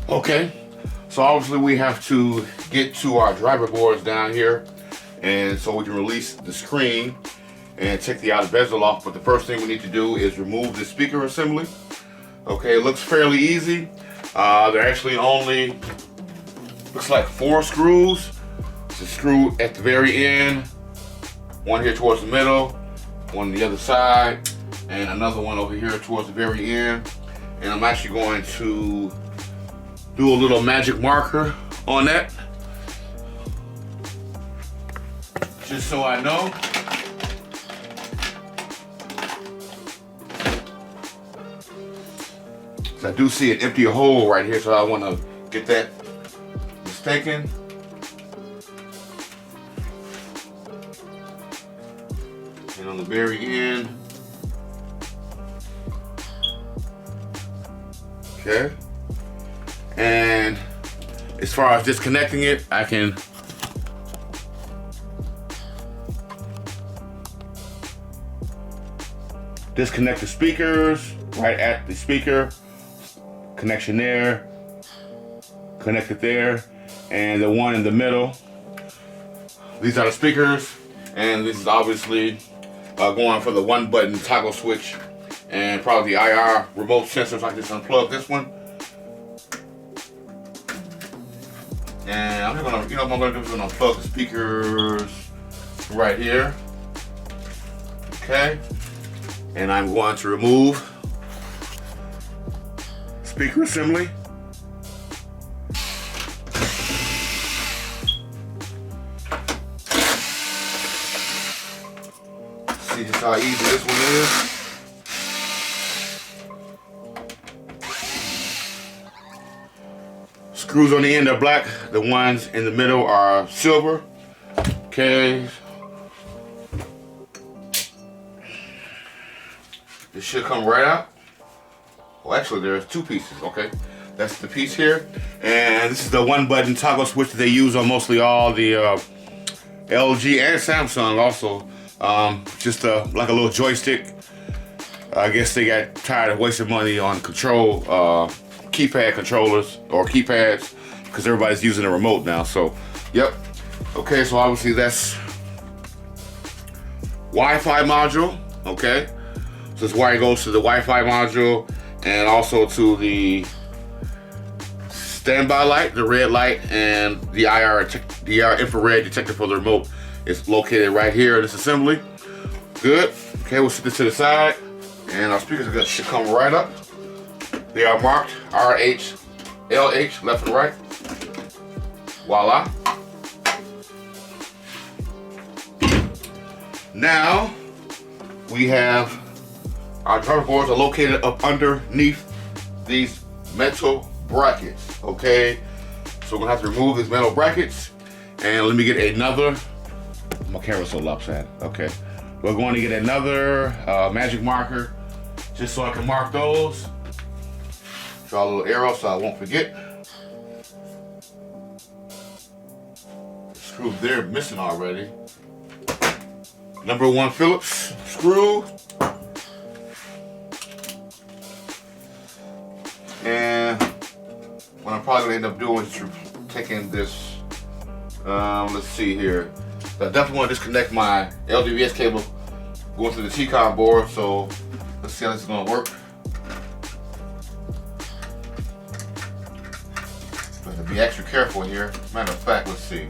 Okay, so obviously we have to get to our driver boards down here, and so we can release the screen and take the outer bezel off. But the first thing we need to do is remove the speaker assembly. Okay, it looks fairly easy. There actually only looks like 4 screws. It's a screw at the very end, one here towards the middle, one on the other side, and another one over here towards the very end. And I'm actually going to do a little magic marker on that, just so I know. So I do see an empty hole right here, so I want to get that mistaken. And on the very end. Okay. And as far as disconnecting it, I can disconnect the speakers right at the speaker. Connection there, connect it there, and the one in the middle. These are the speakers, and this is obviously going for the 1-button toggle switch, and probably the IR remote sensor. So I just unplug this one, and I'm just gonna, what I'm gonna do is gonna unplug the speakers right here. Okay, and I'm going to remove speaker assembly. See just how easy this one is. Screws on the end are black. The ones in the middle are silver. Okay. This should come right out. Well, actually, there's 2 pieces. Okay, that's the piece here, and this is the 1-button toggle switch that they use on mostly all the LG and Samsung. Also, just like a little joystick. I guess they got tired of wasting money on control keypad controllers or keypads because everybody's using a remote now. So, yep. Okay, so obviously that's Wi-Fi module. Okay, so this wire goes to the Wi-Fi module. And also to the standby light, the red light, and the IR infrared detector for the remote is located right here in this assembly. Good. Okay, we'll set this to the side, and our speakers should come right up. They are marked RH, LH, left and right. Voila. Now we have our driver boards are located up underneath these metal brackets, okay? So we're gonna have to remove these metal brackets, and let me get another, my camera's so lopsided, okay. We're going to get another magic marker, just so I can mark those. Draw a little arrow so I won't forget. The screw there missing already. Number 1 Phillips screw. And what I'm probably gonna end up doing is taking this, let's see here. I definitely want to disconnect my LDVS cable going to the T-Con board, so let's see how this is gonna work. But to be extra careful here, matter of fact, let's see.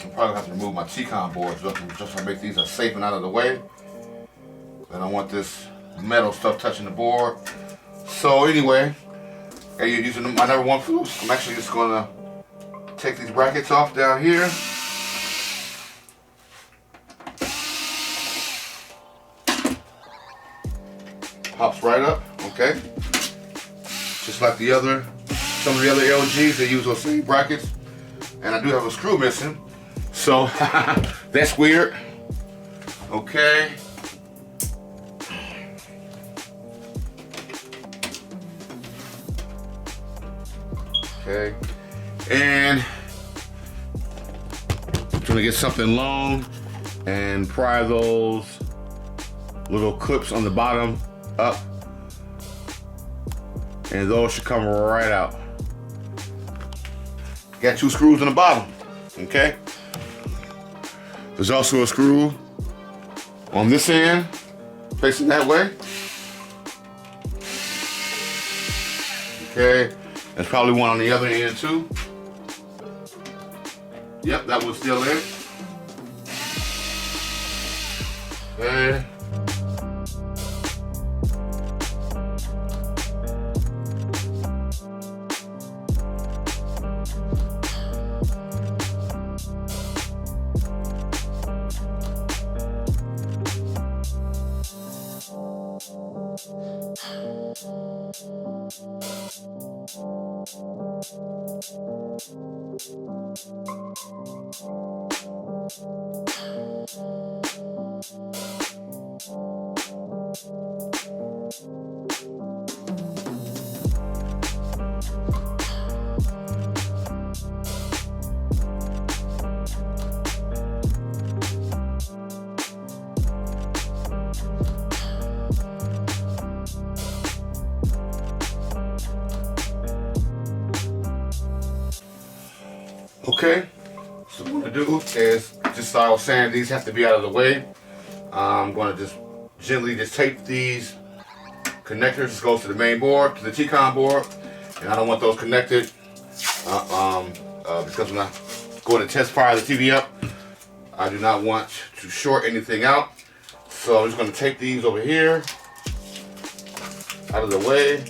I'll probably have to remove my T-Con board just to make these safe and out of the way. I don't want this metal stuff touching the board. So anyway, you're using my number 1 Phillips. I'm actually just gonna take these brackets off down here. Pops right up, okay. Just like the other, some of the other LGs, they use those same brackets. And I do have a screw missing. So that's weird. Okay. Okay, and I'm gonna get something long and pry those little clips on the bottom up, and those should come right out. Got 2 screws in the bottom, okay? There's also a screw on this end, facing that way. Okay, there's probably one on the other end too. Yep, that one's still in. Okay. Okay, so what I'm gonna do is, just as I was saying, these have to be out of the way. I'm gonna just gently just tape these connectors. This goes to the main board, to the T-con board, and I don't want those connected because when I go to test fire the TV up, I do not want to short anything out. So I'm just gonna take these over here, out of the way,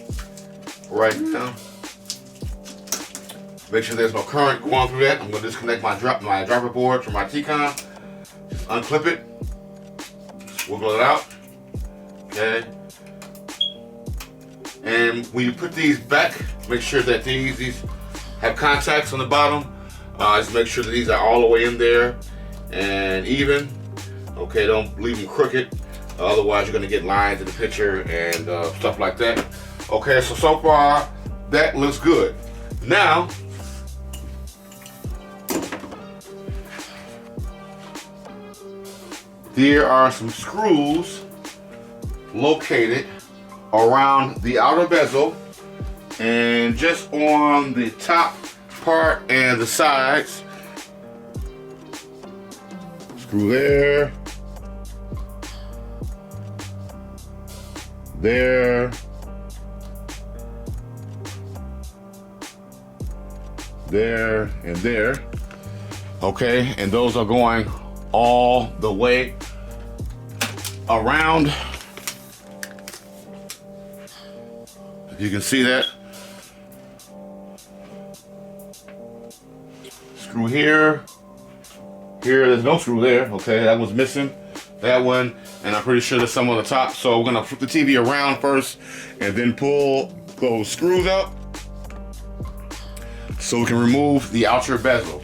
right now. Make sure there's no current going through that. I'm gonna disconnect my driver board from my T-con. Just unclip it, wiggle it out, okay? And when you put these back, make sure that these have contacts on the bottom. Just make sure that these are all the way in there and even. Okay, don't leave them crooked. Otherwise you're gonna get lines in the picture and stuff like that. Okay, so far that looks good. Now, there are some screws located around the outer bezel and just on the top part and the sides. Screw there, there, there, and there. Okay, and those are going all the way around. You can see that. Screw here. Here, there's no screw there. Okay, that one's missing. That one, and I'm pretty sure there's some on the top. So we're gonna flip the TV around first and then pull those screws out so we can remove the outer bezel.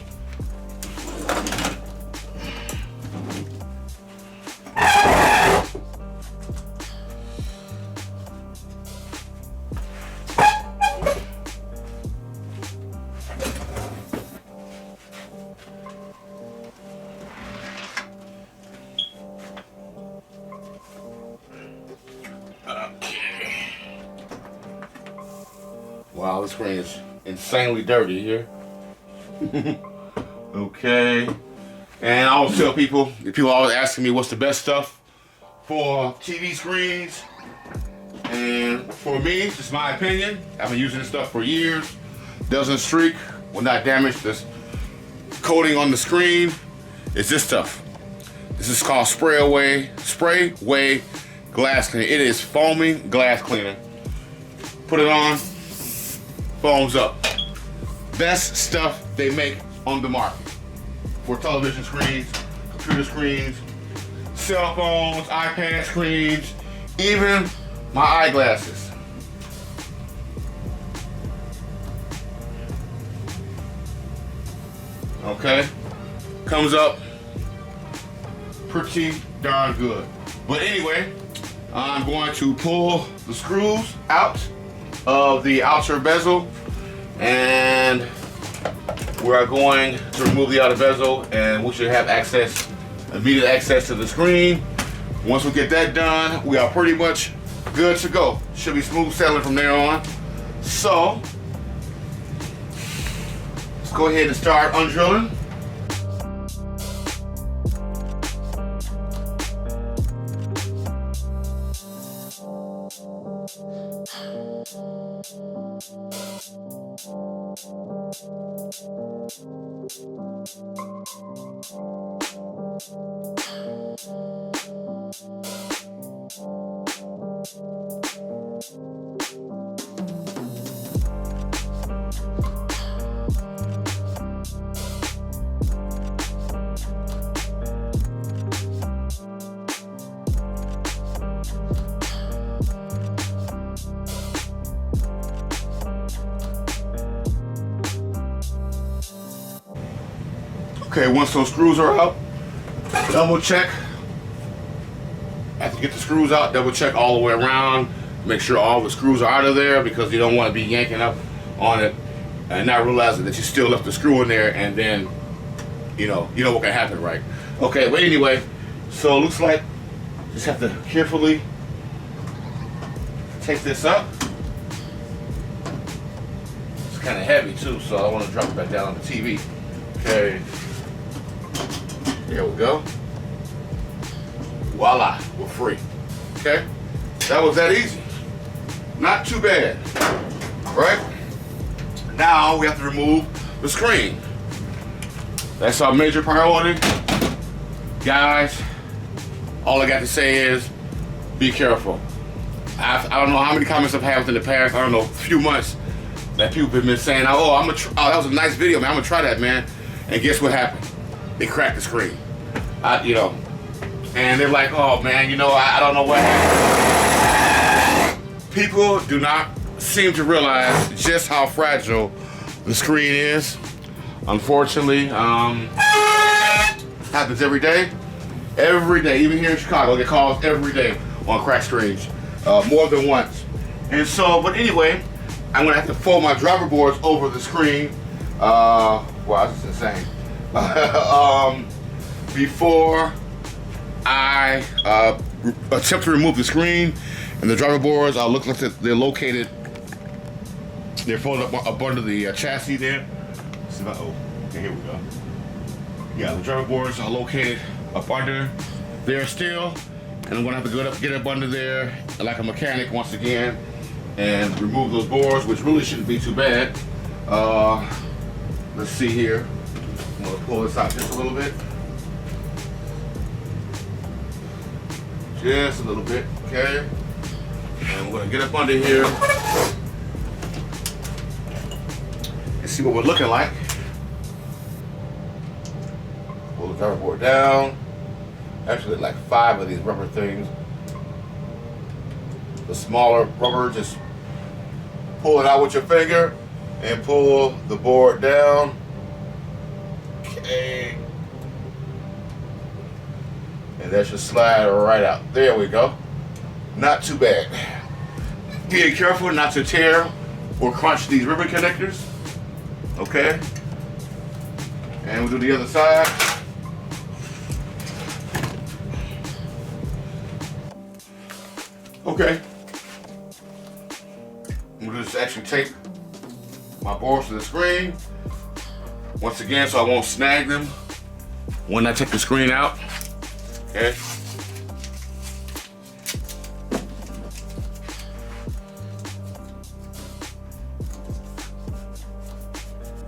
Wow, this screen is insanely dirty here. Okay. And I always tell people, if people always asking me what's the best stuff for TV screens, and for me, it's just my opinion. I've been using this stuff for years. Doesn't streak, will not damage this coating on the screen. It's this stuff. This is called Spray Away Glass Cleaner. It is foaming glass cleaner. Put it on, foams up. Best stuff they make on the market for television screens, computer screens, cell phones, iPad screens, even my eyeglasses. Okay, comes up pretty darn good. But anyway, I'm going to pull the screws out of the outer bezel, and we are going to remove the outer bezel, and we should have immediate access to the screen. Once we get that done, we are pretty much good to go. Should be smooth sailing from there on. So, let's go ahead and start undrilling. Okay, once those screws are out, double check. After you get the screws out, double check all the way around. Make sure all the screws are out of there, because you don't want to be yanking up on it and not realizing that you still left the screw in there, and then you know what can happen, right? Okay, but anyway, so it looks like you just have to carefully take this up. It's kind of heavy too, so I want to drop it back down on the TV. Okay. There we go. Voila, we're free. Okay? That was that easy. Not too bad. Right? Now we have to remove the screen. That's our major priority. Guys, all I got to say is be careful. I don't know how many comments I've had in the past, I don't know, a few months, that people have been saying, oh, that was a nice video, man, I'm gonna try that, man. And guess what happened? They cracked the screen. And they're like, oh man, I don't know what happened. People do not seem to realize just how fragile the screen is. Unfortunately, happens every day. Every day, even here in Chicago, I get calls every day on cracked screens, more than once. And so, but anyway, I'm gonna have to fold my driver boards over the screen. Wow, this is insane. Before I attempt to remove the screen, and the driver boards, I'll look like they're located. They're folded up under the chassis there. Oh, okay, here we go. Yeah, the driver boards are located up under there still, and I'm gonna have to get up under there like a mechanic once again and remove those boards, which really shouldn't be too bad. Let's see here. I'm gonna pull this out just a little bit. Just a little bit, okay? And we're gonna get up under here and see what we're looking like. Pull the driver board down. Actually, like 5 of these rubber things. The smaller rubber, just pull it out with your finger and pull the board down. Okay. And that should slide right out. There we go. Not too bad. Be careful not to tear or crunch these ribbon connectors. Okay. And we'll do the other side. Okay. I'm gonna just actually take my boards to the screen once again, so I won't snag them when I take the screen out. Okay.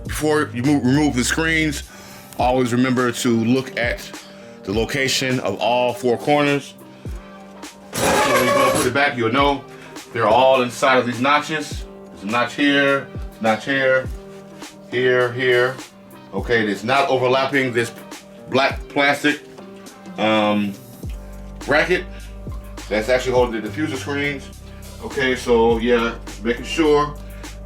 Before you remove the screens, always remember to look at the location of all 4 corners. So when you go to the back, you'll know they're all inside of these notches. There's a notch here, notch here, here. Okay, it's not overlapping this black plastic bracket that's actually holding the diffuser screens. Okay, so yeah, making sure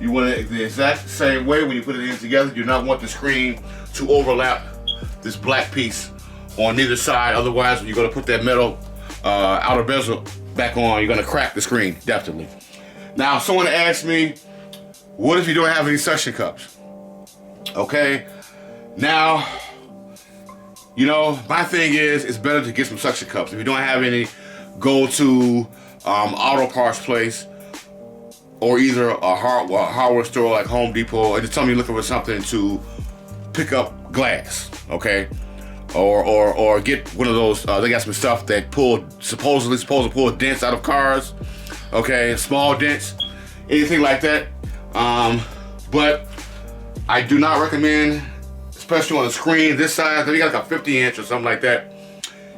you want it the exact same way when you put it in together. You do not want the screen to overlap this black piece on either side. Otherwise, when you're gonna put that metal outer bezel back on, you're gonna crack the screen, definitely. Now, someone asked me, what if you don't have any suction cups? Okay, now, my thing is, it's better to get some suction cups. If you don't have any, go to auto parts place, or either a hardware store like Home Depot, and just tell me you're looking for something to pick up glass, okay? Or get one of those, they got some stuff that supposedly supposed to pull dents out of cars, okay? Small dents, anything like that. But I do not recommend, especially on the screen this size, if you got like a 50-inch or something like that,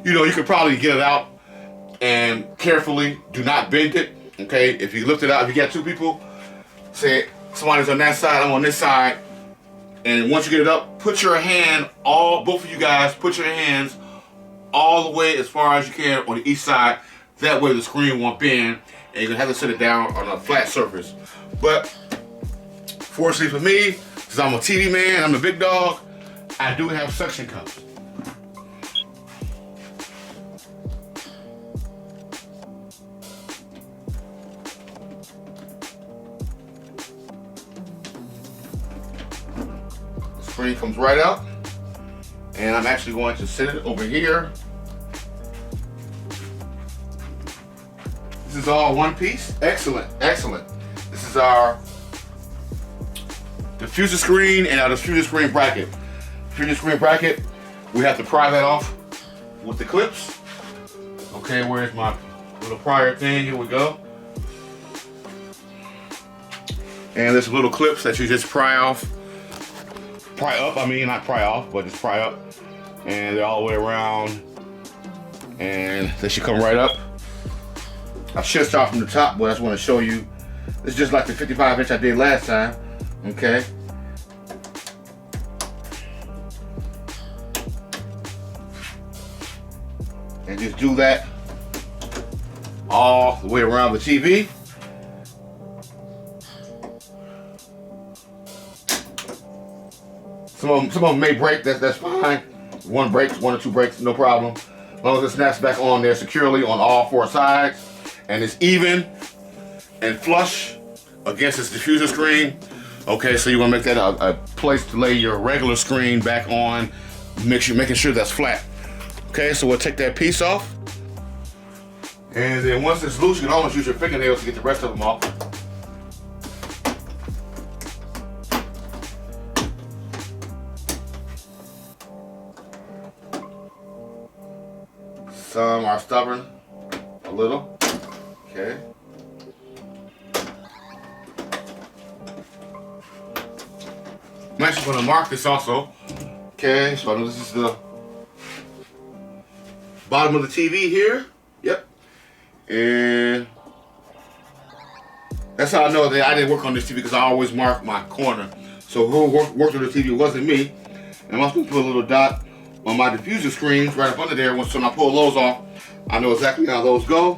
you know, you could probably get it out and carefully do not bend it, okay? If you lift it out, if you got two people, say somebody's on that side, I'm on this side, and once you get it up, put your hand, both of you guys, put your hands all the way as far as you can on each side. That way the screen won't bend, and you're gonna have to sit it down on a flat surface. But fortunately for me, since I'm a TV man, I'm the big dog, I do have suction cups. Screen comes right out, and I'm actually going to sit it over here. This is all one piece. Excellent, excellent. This is our diffuser screen and our diffuser screen bracket. Diffuser screen bracket, we have to pry that off with the clips. Okay, where's my little prior thing? Here we go. And there's little clips that you just pry off. Pry up, I mean, not pry off, but just pry up. And they're all the way around. And they should come right up. I should start from the top, but I just want to show you. It's just like the 55-inch I did last time. Okay. And just do that all the way around the TV. Some of them may break, that's fine. One breaks, one or two breaks, no problem. As long as it snaps back on there securely on all four sides, and it's even and flush against this diffuser screen. Okay, so you want to make that a place to lay your regular screen back on, making sure that's flat. Okay, so we'll take that piece off. And then once it's loose, you can almost use your fingernails to get the rest of them off. Some are stubborn, a little, okay. I'm actually going to mark this also. Okay, so I know this is the bottom of the TV here. Yep. And that's how I know that I didn't work on this TV, because I always mark my corner. So who worked on the TV wasn't me. And I'm also going to put a little dot on my diffuser screens right up under there. So when I pull those off, I know exactly how those go.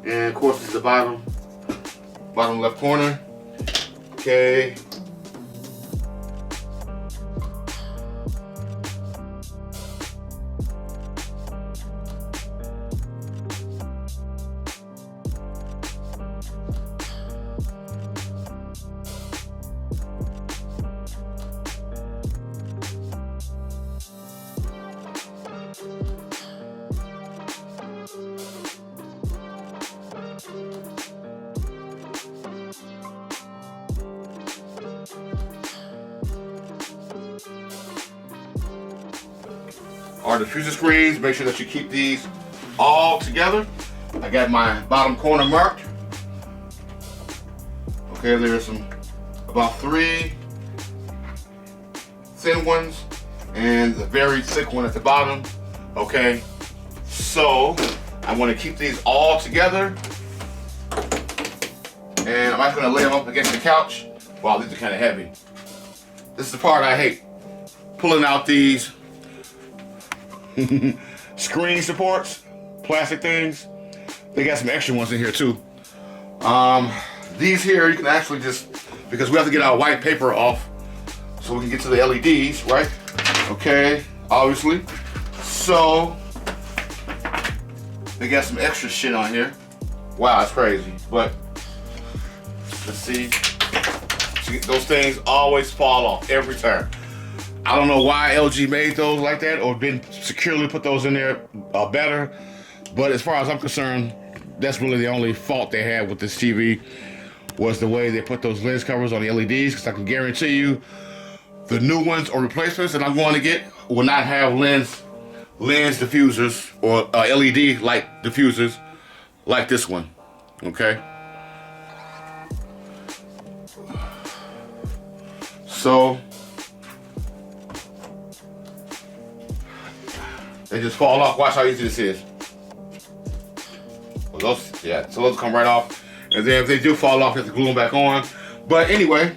And of course, this is the bottom left corner. Okay. Our diffuser screens, make sure that you keep these all together. I got my bottom corner marked. Okay, there's about 3 thin ones and the very thick one at the bottom. Okay, so I want to keep these all together, and I'm actually going to lay them up against the couch. Wow, these are kind of heavy. This is the part I hate, pulling out these screen supports, plastic things. They got some extra ones in here too. These here you can actually just, because we have to get our white paper off so we can get to the LEDs, right? Okay, obviously. So they got some extra shit on here. Wow, it's crazy. But let's see. Those things always fall off every time. I don't know why LG made those like that or didn't securely put those in there better, but as far as I'm concerned, that's really the only fault they had with this TV, was the way they put those lens covers on the LEDs, because I can guarantee you the new ones or replacements that I'm going to get will not have lens diffusers or LED light diffusers like this one, okay? So they just fall off. Watch how easy this is. Well, those, yeah, so those come right off. And then if they do fall off, you have to glue them back on. But anyway,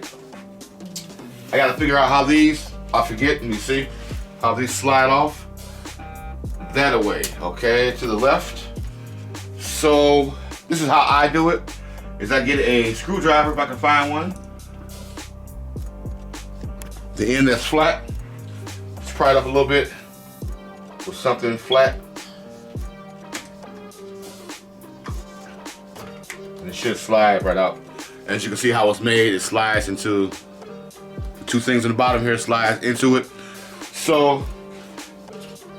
I gotta figure out how these, I forget, let me see, how these slide off. That away, okay, to the left. So this is how I do it, is I get a screwdriver if I can find one. The end that's flat, just pry it up a little bit with something flat. And it should slide right out. As you can see how it's made, it slides into the two things on the bottom here, slides into it. So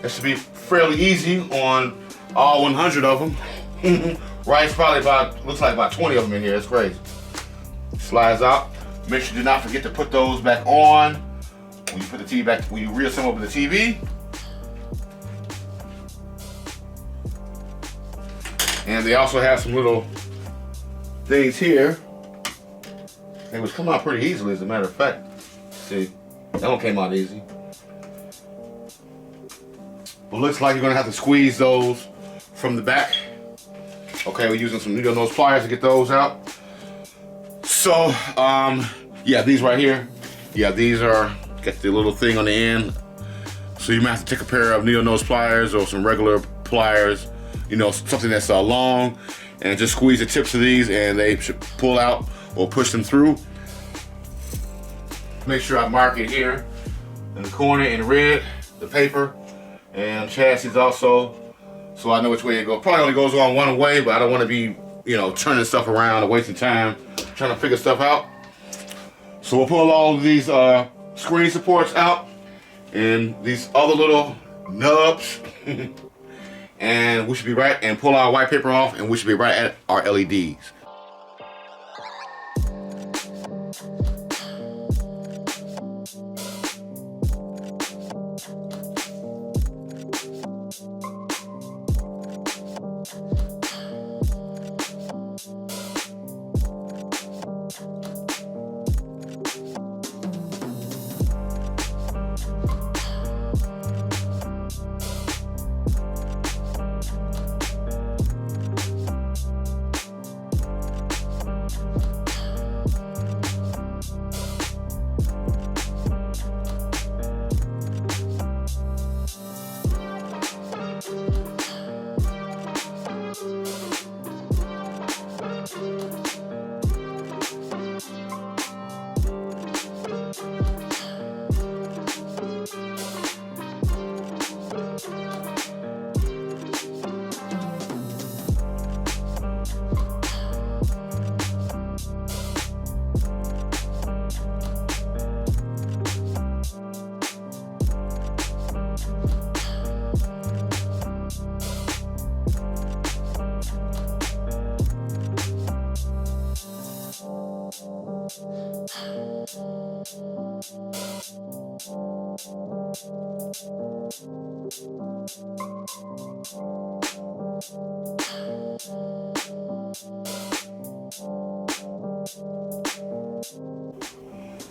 that should be fairly easy on all 100 of them. Right, it's probably about, looks like about 20 of them in here, it's crazy. Slides out. Make sure you do not forget to put those back on when you put the TV back, when you reassemble the TV. And they also have some little things here. They was come out pretty easily, as a matter of fact. See, that one came out easy. But looks like you're gonna have to squeeze those from the back. Okay, we're using some needle nose pliers to get those out. So, yeah, these right here. Yeah, these are, got the little thing on the end. So you might have to take a pair of needle nose pliers or some regular pliers, you know, something that's long, and just squeeze the tips of these and they should pull out or push them through. Make sure I mark it here in the corner in red, the paper, and chassis also, so I know which way it goes. Probably only goes on one way, but I don't want to be, you know, turning stuff around and wasting time trying to figure stuff out. So we'll pull all of these screen supports out and these other little nubs and we should be right, and pull our white paper off, and we should be right at our LEDs.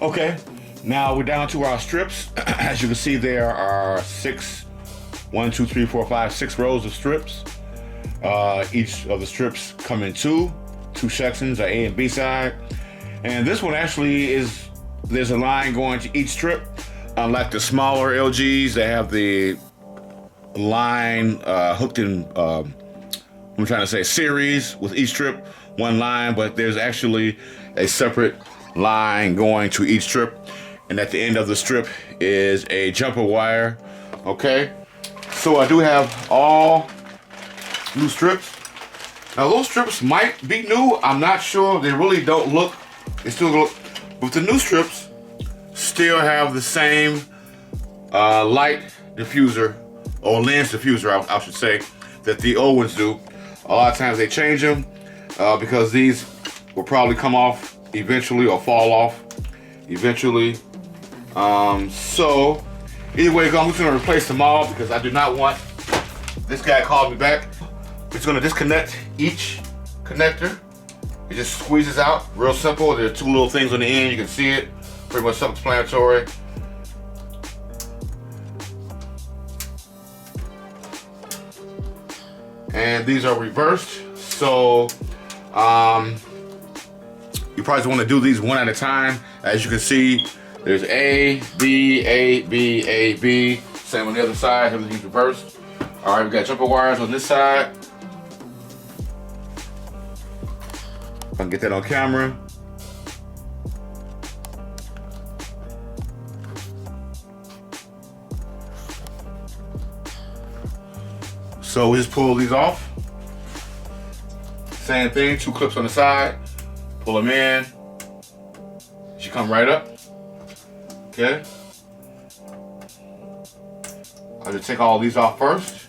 Okay, now we're down to our strips. As you can see, there are 6 rows of strips. Each of the strips come in two sections, A and B side. And this one actually is, there's a line going to each strip. Unlike the smaller LGs, they have the line hooked in, I'm trying to say series with each strip, one line, but there's actually a separate line going to each strip. And at the end of the strip is a jumper wire, okay? So I do have all new strips. Now those strips might be new, I'm not sure. They really don't look, they still look, but the new strips still have the same light diffuser, or lens diffuser, I should say, that the old ones do. A lot of times they change them because these will probably come off eventually or fall off eventually. So either way, I'm just gonna replace them all because I do not want, this guy called me back. We're just gonna disconnect each connector. It just squeezes out, real simple. There are two little things on the end, you can see it, pretty much self-explanatory. And these are reversed, so you probably want to do these one at a time. As you can see, there's A, B, A, B, A, B. Same on the other side, everything's reversed. All right, we got jumper wires on this side. I can get that on camera. So we just pull these off. Same thing, two clips on the side. Pull them in. She come right up. Okay. I'll just take all these off first.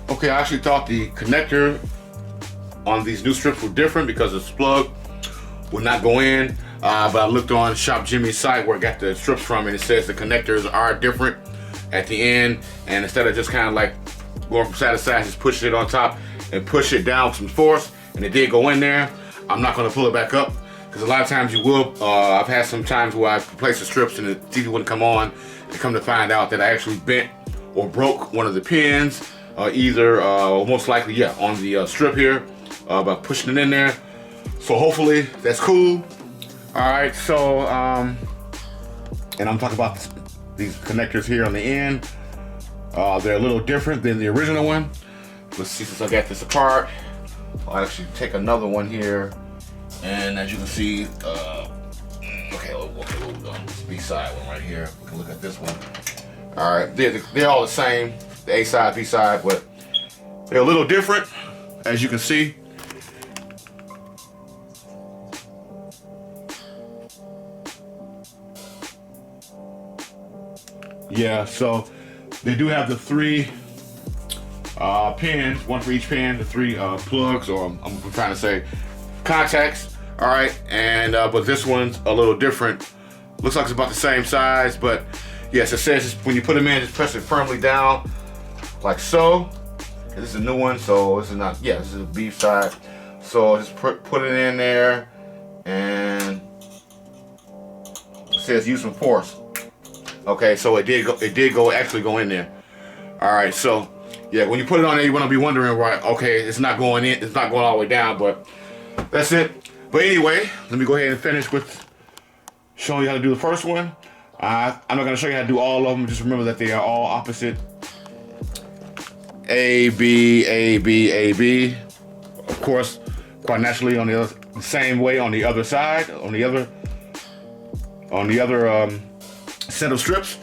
Okay, I actually thought the connector on these new strips were different because this plug would not go in, but I looked on Shop Jimmy's site where I got the strips from, and it says the connectors are different at the end, and instead of just kind of like going from side to side, just push it on top and push it down with some force, and it did go in there. I'm not going to pull it back up because a lot of times you will. I've had some times where I replaced the strips and the TV wouldn't come on, and come to find out that I actually bent or broke one of the pins. Either, most likely, yeah, on the strip here by pushing it in there. So hopefully that's cool. All right, so, and I'm talking about these connectors here on the end. They're a little different than the original one. Let's see, since I got this apart, I'll actually take another one here. And as you can see, okay, this B-side one right here. We can look at this one. All right, they're all the same. The A side, B side, but they're a little different, as you can see. Yeah, so they do have the three pins, one for each pin, the three plugs, or I'm trying to say contacts. All right, and but this one's a little different. Looks like it's about the same size, but yes, it says when you put them in, just press it firmly down. Like so. This is a new one, so this is not, yeah, this is a B side. So just put it in there, and it says use some force. Okay, so it did actually go in there. All right, so yeah, when you put it on there, you want to be wondering, right? Okay, it's not going in, it's not going all the way down, but that's it. But anyway, let me go ahead and finish with showing you how to do the first one. I'm not going to show you how to do all of them. Just remember that they are all opposite. A, B, A, B, A, B. Of course, quite naturally on the other, same way on the other side, on the other set of strips.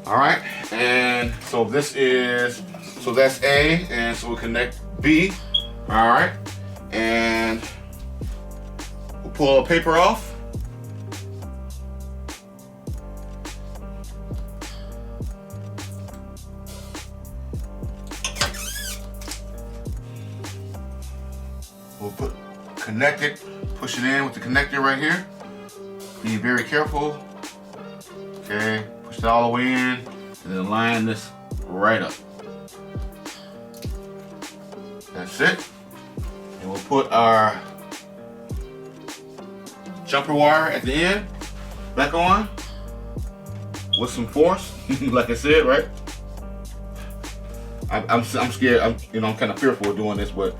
All right, and so this is, so that's A, and so we'll connect B. All right, and we'll pull the paper off. We'll connect it, push it in with the connector right here. Be very careful. Okay, push it all the way in, and then line this right up. That's it. And we'll put our jumper wire at the end back on with some force, like I said, right? I'm scared. I'm kind of fearful of doing this, but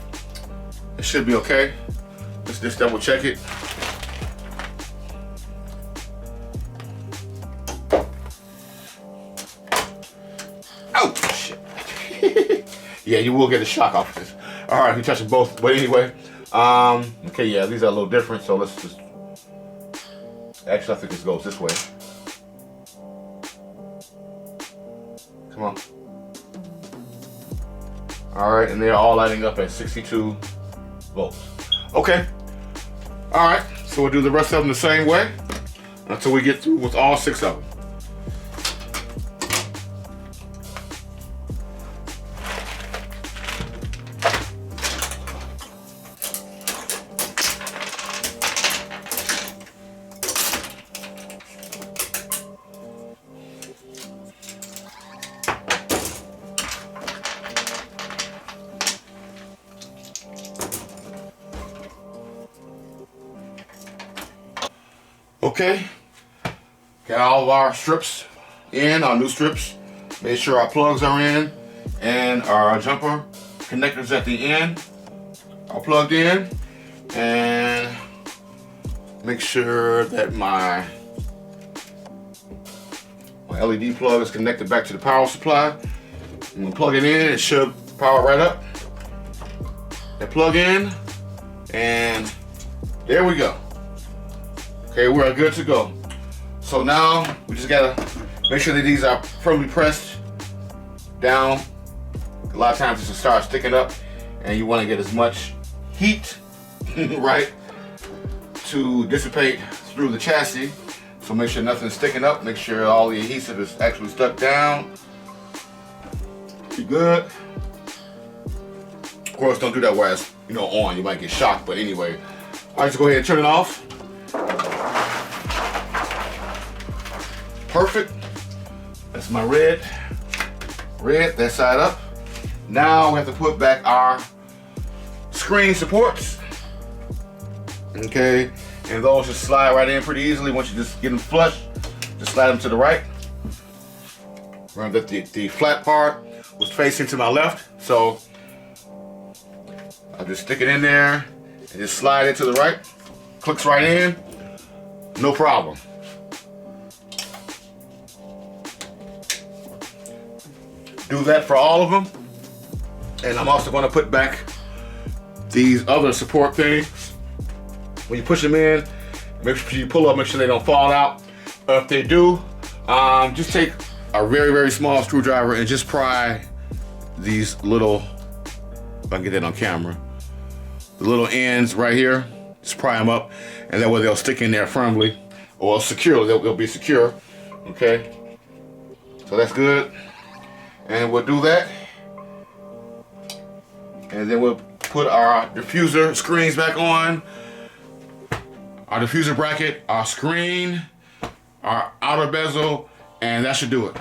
it should be okay. Let's just double check it. Oh shit! Yeah, you will get a shock off this. All right, you touch them both, but anyway. Okay, yeah, these are a little different, so let's just. Actually, I think this goes this way. Come on. All right, and they're all lighting up at 62 volts. Okay. All right, so we'll do the rest of them the same way until we get through with all 6 of them. Okay, got all of our strips in, our new strips. Make sure our plugs are in and our jumper connectors at the end are plugged in. And make sure that my LED plug is connected back to the power supply. When we plug it in, it should power right up. That plug in, and there we go. Okay, we're good to go. So now we just gotta make sure that these are firmly pressed down. A lot of times this will start sticking up, and you want to get as much heat, right, to dissipate through the chassis. So make sure nothing's sticking up. Make sure all the adhesive is actually stuck down. Be good. Of course, don't do that while it's on. You might get shocked. But anyway, all right, just go ahead and turn it off. Perfect. That's my red, that side up. Now we have to put back our screen supports. Okay, and those just slide right in pretty easily. Once you just get them flush, just slide them to the right. Remember that the flat part was facing to my left, so I'll just stick it in there and just slide it to the right. Clicks right in, no problem. Do that for all of them. And I'm also going to put back these other support things. When you push them in, make sure you pull up, make sure they don't fall out. If they do, just take a very, very small screwdriver and just pry these little, if I can get that on camera, the little ends right here, just pry them up, and that way they'll stick in there firmly, or securely, they'll be secure, okay? So that's good. And we'll do that. And then we'll put our diffuser screens back on. Our diffuser bracket, our screen, our outer bezel, and that should do it.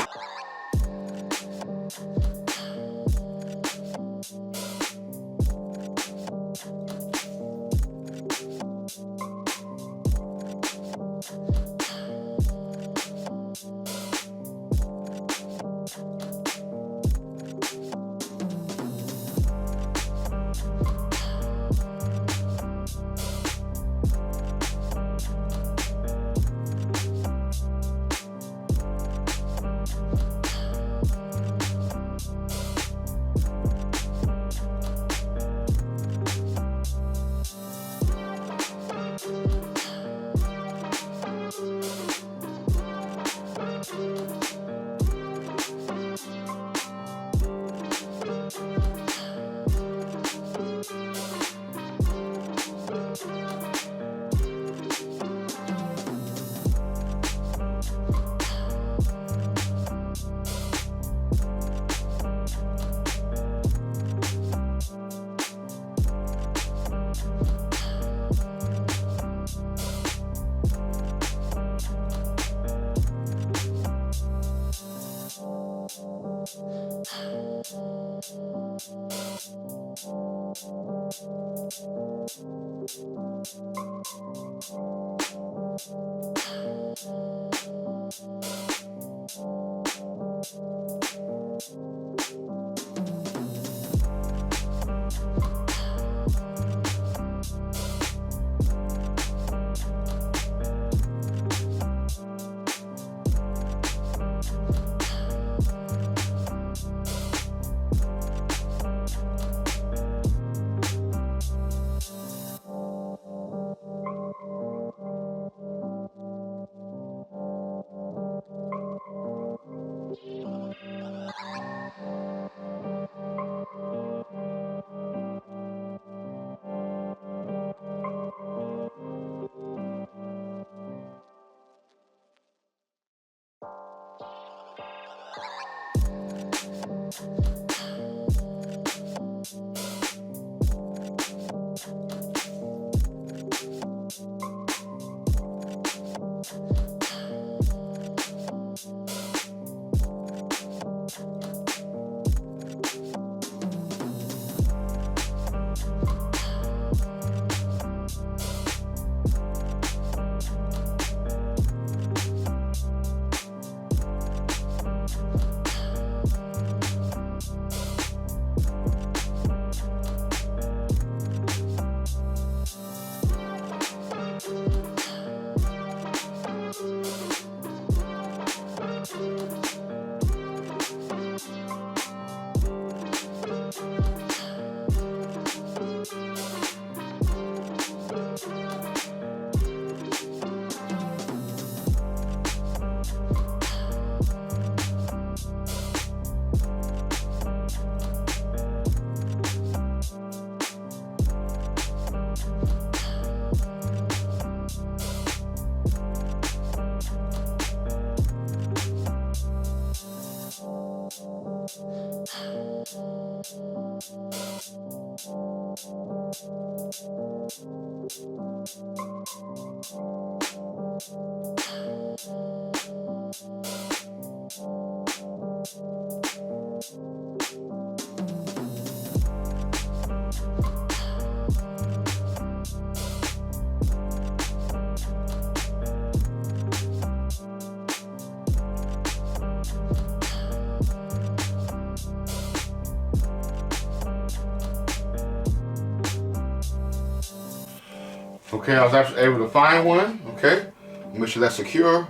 Okay, I was actually able to find one. Okay, make sure that's secure.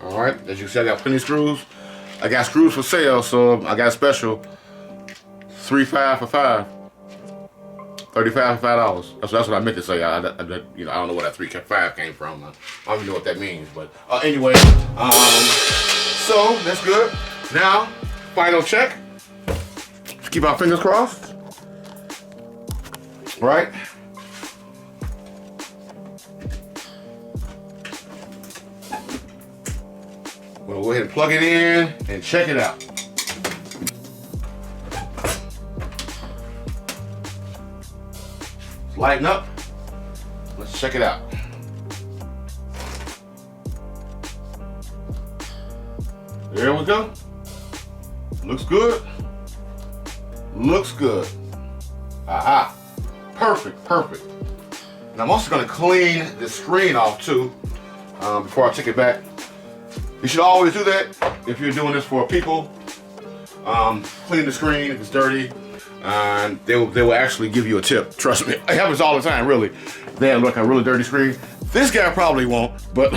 All right, as you can see, I got plenty of screws. I got screws for sale, so I got a special 3.5 for $5, 35 for $5. That's what I meant to say. You know, I don't know where that 3.5 came from. I don't even know what that means, but anyway. So that's good. Now, final check. Let's keep our fingers crossed. Right? We'll go ahead and plug it in and check it out. It's lighting up. Let's check it out. There we go. Looks good. Looks good. Aha. Perfect, perfect. And I'm also going to clean the screen off too before I take it back. You should always do that if you're doing this for people. Clean the screen if it's dirty, and they will actually give you a tip. Trust me, it happens all the time. Really, they have like a really dirty screen. This guy probably won't, but.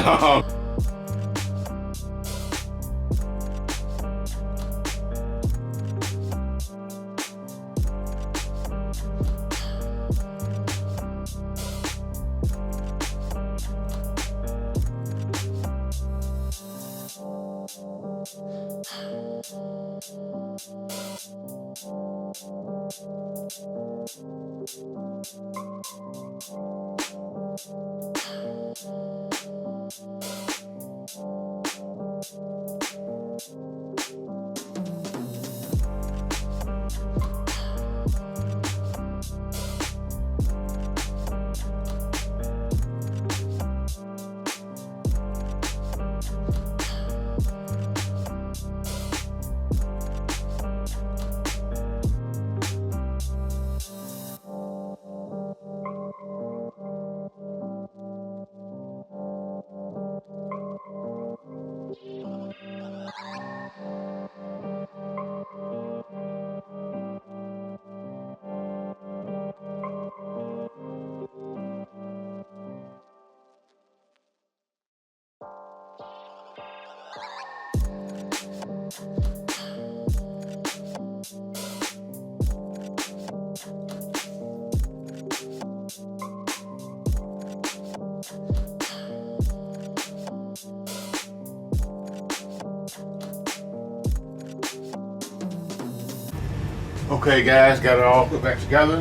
Okay guys, got it all put back together.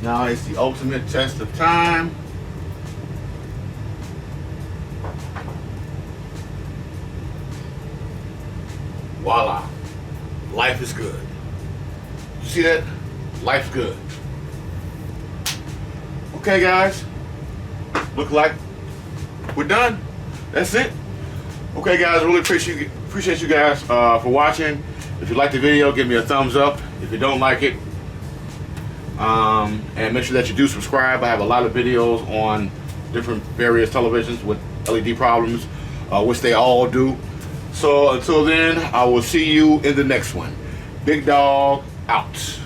Now it's the ultimate test of time. Voila. Life is good. You see that? Life's good. Okay guys, look like we're done. That's it. Okay guys, I really appreciate you guys for watching. If you like the video, give me a thumbs up. If you don't like it, and make sure that you do subscribe. I have a lot of videos on different various televisions with LED problems, which they all do. So until then, I will see you in the next one. Big Dog out.